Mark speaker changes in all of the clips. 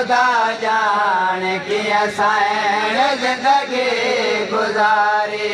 Speaker 1: खुदा जान की असां जिंदगी गुजारी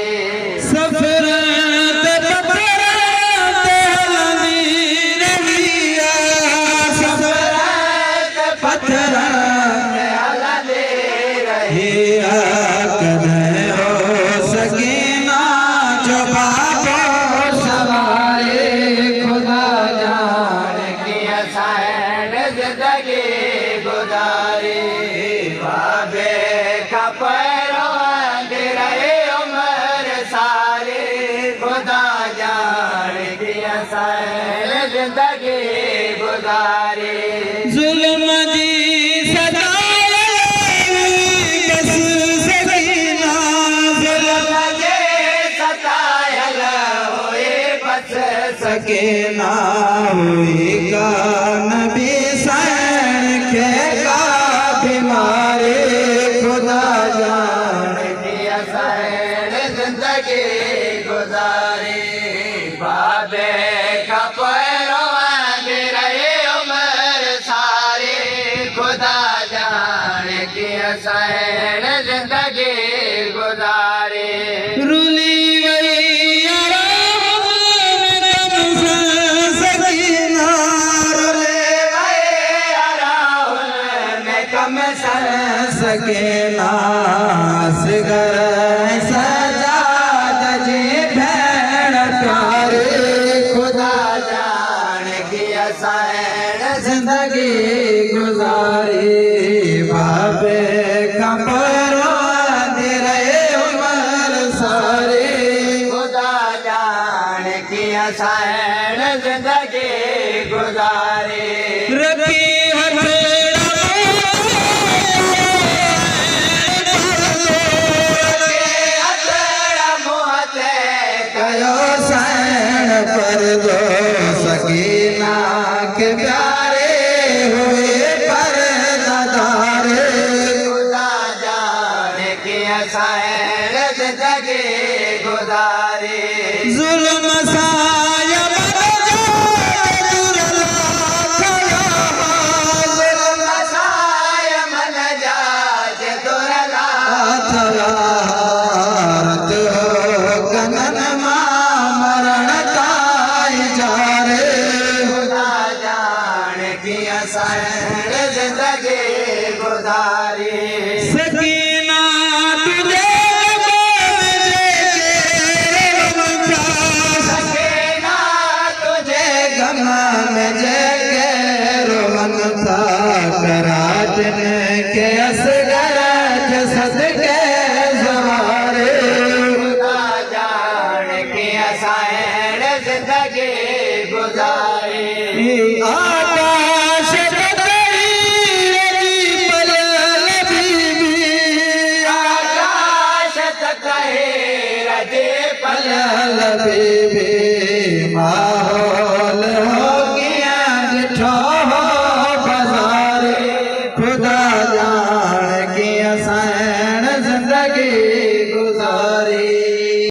Speaker 1: जिंदगी गुजारी
Speaker 2: जुल्म जी
Speaker 1: सतायल होए बस
Speaker 2: सकीना हुई का नबी सैन के का बीमारी खुदा जान
Speaker 1: की असां जिंदगी गुजारी बाबे का खुदा जान की असां जिंदगी गुजारी
Speaker 2: रुली सकीना रुले
Speaker 1: में कम
Speaker 2: सकीना असगर सजाद जी भेड़ प्यारे
Speaker 1: खुदा जान की असां
Speaker 2: जिंदगी गुजारी बाबे कपरो दे रहे उमर सारे
Speaker 1: खुदा जान की असां जिंदगी गुजारी
Speaker 2: रखी कयो सैन पर दो सकीना के प्यारे हुए पर दादारे
Speaker 1: खुदा जान की असां जिंदगी गुजारी
Speaker 2: जुल्म साया
Speaker 1: मन जाज दुरला
Speaker 2: रत हो गगन मरण ताई जा रे
Speaker 1: खुदा जान की असां जिंदगी गुजारी
Speaker 2: सकीना तुझे
Speaker 1: सकीना तुझे
Speaker 2: गम में जगे रोवन था कराटन के असगर जसद के सवारे
Speaker 1: खुदा जान की असां जिंदगी गुजारी
Speaker 2: आकाश
Speaker 1: आकाश तक है रजे पल
Speaker 2: बीबी माहो